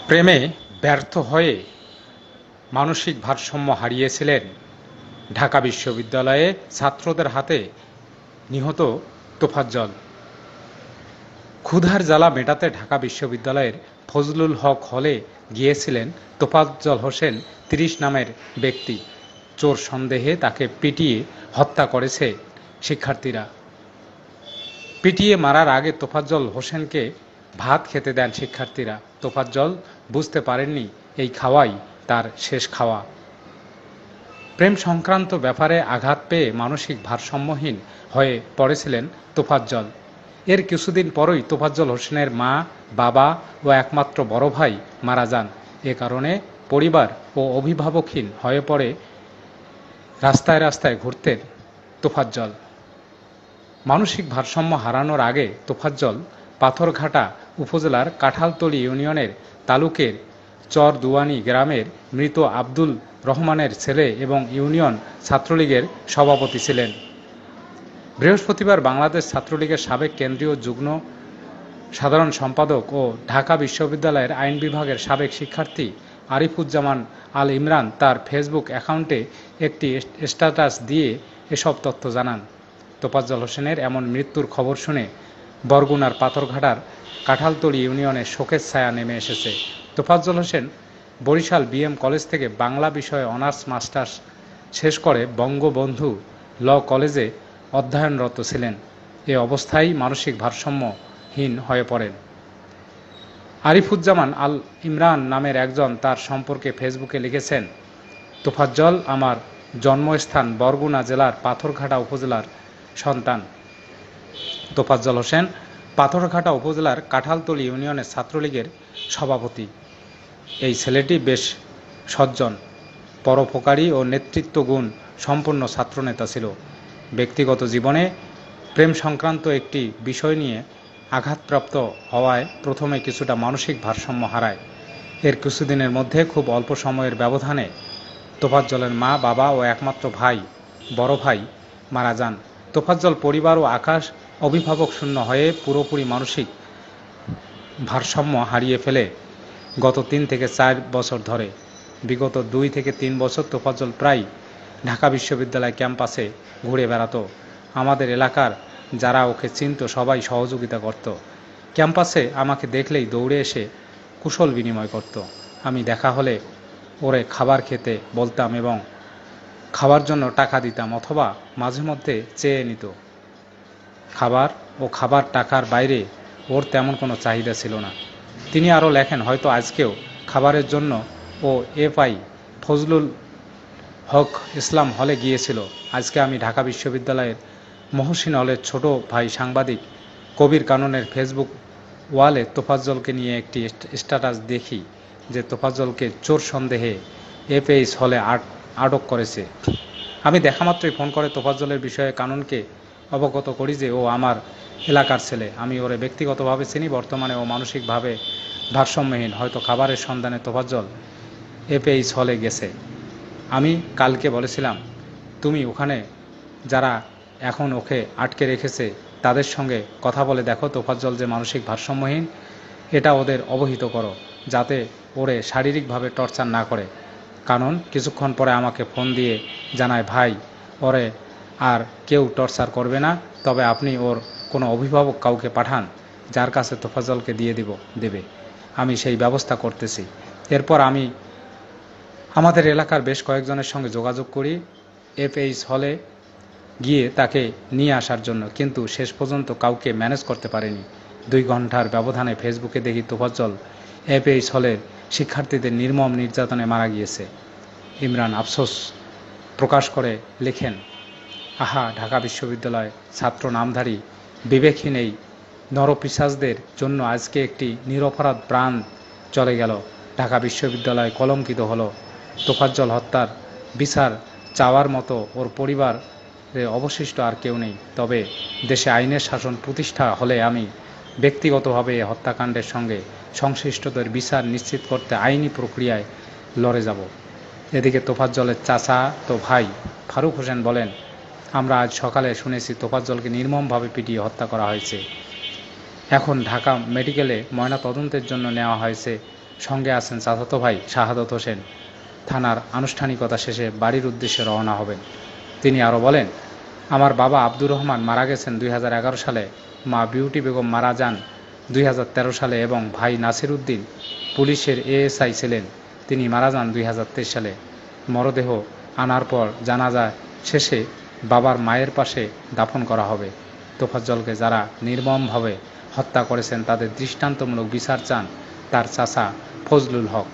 প্রেমে ব্যর্থ হয়ে মানসিক ভারসাম্য হারিয়েছিলেন ঢাকা বিশ্ববিদ্যালয়ে ছাত্রদের হাতে নিহত তোফাজ্জল। ক্ষুধার জ্বালা মেটাতে ঢাকা বিশ্ববিদ্যালয়ের ফজলুল হক হলে গিয়েছিলেন তোফাজ্জল হোসেন ৩০ নামের ব্যক্তি। চোর সন্দেহে তাকে পিটিয়ে হত্যা করেছে শিক্ষার্থীরা। পিটিয়ে মারার আগে তোফাজ্জল হোসেনকে ভাত খেতে দেন শিক্ষার্থীরা। তোফাজ্জল বুঝতে পারেননি এই খাওয়াই তার শেষ খাওয়া। প্রেম সংক্রান্ত ব্যাপারে আঘাত পেয়ে মানসিক ভারসাম্যহীন হয়ে পড়েছিলেন তোফাজ্জল। এর কিছুদিন পরই তোফাজ্জল হোসেনের মা, বাবা ও একমাত্র বড় ভাই মারা যান। এ কারণে পরিবার ও অভিভাবকহীন হয়ে পড়ে রাস্তায় রাস্তায় ঘুরতেন তোফাজ্জল। মানসিক ভারসাম্য হারানোর আগে তোফাজ্জল পাথরঘাটা উপজেলার কাঁঠালতলী ইউনিয়নের তালুকের চরদুয়ানি গ্রামের মৃত আব্দুল রহমানের ছেলে এবং ইউনিয়ন ছাত্রলীগের সভাপতি ছিলেন। বৃহস্পতিবার বাংলাদেশ ছাত্রলীগের সাবেক কেন্দ্রীয় যুগ্ম সাধারণ সম্পাদক ও ঢাকা বিশ্ববিদ্যালয়ের আইন বিভাগের সাবেক শিক্ষার্থী আরিফুজ্জামান আল ইমরান তার ফেসবুক অ্যাকাউন্টে একটি স্ট্যাটাস দিয়ে এসব তথ্য জানান। তোফাজ্জল হোসেনের এমন মৃত্যুর খবর শুনে বরগুনার পাথরঘাটার কাঁঠালতলী ইউনিয়নে শোকের ছায়া নেমে এসেছে। তোফাজ্জল হোসেন বরিশাল বিএম কলেজ থেকে বাংলা বিষয়ে অনার্স মাস্টার্স শেষ করে বঙ্গবন্ধু ল কলেজে অধ্যয়নরত ছিলেন। এ অবস্থায় মানসিক ভারসাম্যহীন হয়ে পড়েন। আরিফুজ্জামান আল ইমরান নামের একজন তার সম্পর্কে ফেসবুকে লিখেছেন, তোফাজ্জল আমার জন্মস্থান বরগুনা জেলার পাথরঘাটা উপজেলার সন্তান। তোফাজ্জল হোসেন পাথরঘাটা উপজেলার কাঁঠালতলী ইউনিয়নের ছাত্রলীগের সভাপতি। এই ছেলেটি বেশ সজ্জন, পরোপকারী ও নেতৃত্ব গুণ সম্পন্ন ছাত্রনেতা ছিল। ব্যক্তিগত জীবনে প্রেম সংক্রান্ত একটি বিষয় নিয়ে আঘাতপ্রাপ্ত হওয়ায় প্রথমে কিছুটা মানসিক ভারসাম্য হারায়। এর কিছুদিনের মধ্যে খুব অল্প সময়ের ব্যবধানে তোফাজ্জলের মা, বাবা ও একমাত্র ভাই, বড় ভাই মারা যান। তোফাজ্জল পরিবার ও আকাশ অভিভাবক শূন্য হয়ে পুরোপুরি মানসিক ভারসাম্য হারিয়ে ফেলে গত 3 থেকে 4 বছর ধরে। বিগত 2 থেকে 3 বছর তোফাজ্জল প্রায় ঢাকা বিশ্ববিদ্যালয় ক্যাম্পাসে ঘুরে বেড়াতো। আমাদের এলাকার যারা ওকে চিনত সবাই সহযোগিতা করত। ক্যাম্পাসে আমাকে দেখলেই দৌড়ে এসে কুশল বিনিময় করত। আমি দেখা হলে ওরে খাবার খেতে বলতাম এবং খাবার জন্য টাকা দিতাম, অথবা মাঝে মধ্যে চেয়ে নিত খাবার, ও খাবার টাকার বাইরে ওর তেমন কোনো চাহিদা ছিল না। তিনি আরও লেখেন, হয়তো আজকেও খাবারের জন্য ও এফআই ফজলুল হক ইসলাম হলে গিয়েছিল। আজকে আমি ঢাকা বিশ্ববিদ্যালয়ের মহসিন হলের ছোট ভাই সাংবাদিক কবির কাননের ফেসবুক ওয়ালে তোফাজ্জলকে নিয়ে একটি স্ট্যাটাস দেখি যে তোফাজ্জলকে চোর সন্দেহে এফএইচ হলে আটক করেছে। আমি দেখামাত্রই ফোন করে তোফাজ্জলের বিষয়ে কাননকে অবগত করি যে ও আমার এলাকার ছেলে। আমি ওরে ব্যক্তিগতভাবে চিনি। বর্তমানে ও মানসিকভাবে ভারসাম্যহীন। হয়তো খাবারের সন্ধানে তোফাজ্জল এফএইচ হলে গেছে। আমি কালকে বলেছিলাম, তুমি ওখানে যারা এখন ওকে আটকে রেখেছে তাদের সঙ্গে কথা বলে দেখো তোফাজ্জল যে মানসিক ভারসাম্যহীন, এটা ওদের অবহিত করো যাতে ওরে শারীরিকভাবে টর্চার না করে। কারণ কিছুক্ষণ পরে আমাকে ফোন দিয়ে জানায়, ভাই ওরে আর কেউ টর্চার করবে না, তবে আপনি ওর কোনো অভিভাবক কাউকে পাঠান যার কাছে তোফাজ্জলকে দিয়ে দেবে। আমি সেই ব্যবস্থা করতেছি। এরপর আমি আমাদের এলাকার বেশ কয়েকজনের সঙ্গে যোগাযোগ করি এফএইচ হলে গিয়ে তাকে নিয়ে আসার জন্য, কিন্তু শেষ পর্যন্ত কাউকে ম্যানেজ করতে পারেনি। 2 ঘন্টার ব্যবধানে ফেসবুকে দেখি তোফাজ্জল এফএইচ হলের শিক্ষার্থীদের নির্মম নির্যাতনে মারা গিয়েছে। ইমরান আফসোস প্রকাশ করে লেখেন, আহা, ঢাকা বিশ্ববিদ্যালয় ছাত্র নামধারী বিবেকহীন এই নরপিশাচদের জন্য আজকে একটি নিরপরাধ প্রাণ চলে গেল। ঢাকা বিশ্ববিদ্যালয় কলঙ্কিত হলো। তোফাজ্জল হত্যার বিচার চাওয়ার মতো ওর পরিবারে অবশিষ্ট আর কেউ নেই। তবে দেশে আইনের শাসন প্রতিষ্ঠা হলে আমি ব্যক্তিগতভাবে হত্যাকাণ্ডের সঙ্গে সংশ্লিষ্টদের বিচার নিশ্চিত করতে আইনি প্রক্রিয়ায় লড়ে যাব। এদিকে তোফাজ্জলের চাচা তো ভাই ফারুক হোসেন বলেন, আমরা আজ সকালে শুনেছি তোফাজ্জলকে নির্মমভাবে পিটিয়ে হত্যা করা হয়েছে। এখন ঢাকা মেডিকেলে ময়নাতদন্তের জন্য নেওয়া হয়েছে। সঙ্গে আছেন চাচাতো ভাই শাহাদত হোসেন। থানার আনুষ্ঠানিকতা শেষে বাড়ির উদ্দেশ্যে রওনা হবেন। তিনি আরও বলেন, আমার বাবা আব্দুর রহমান মারা গেছেন 2011 সালে, মা বিউটি বেগম মারা যান 2013 সালে এবং ভাই নাসির উদ্দিন পুলিশের এএসআই ছিলেন, তিনি মারা যান 2023 সালে। মরদেহ আনার পর জানাজা শেষে বাবার মায়ের পাশে দাফন করা হবে। তোফাজ্জলকে যারা নির্মমভাবে হত্যা করেছেন তাদের দৃষ্টান্তমূলক বিচার চান তার চাচা ফজলুল হক।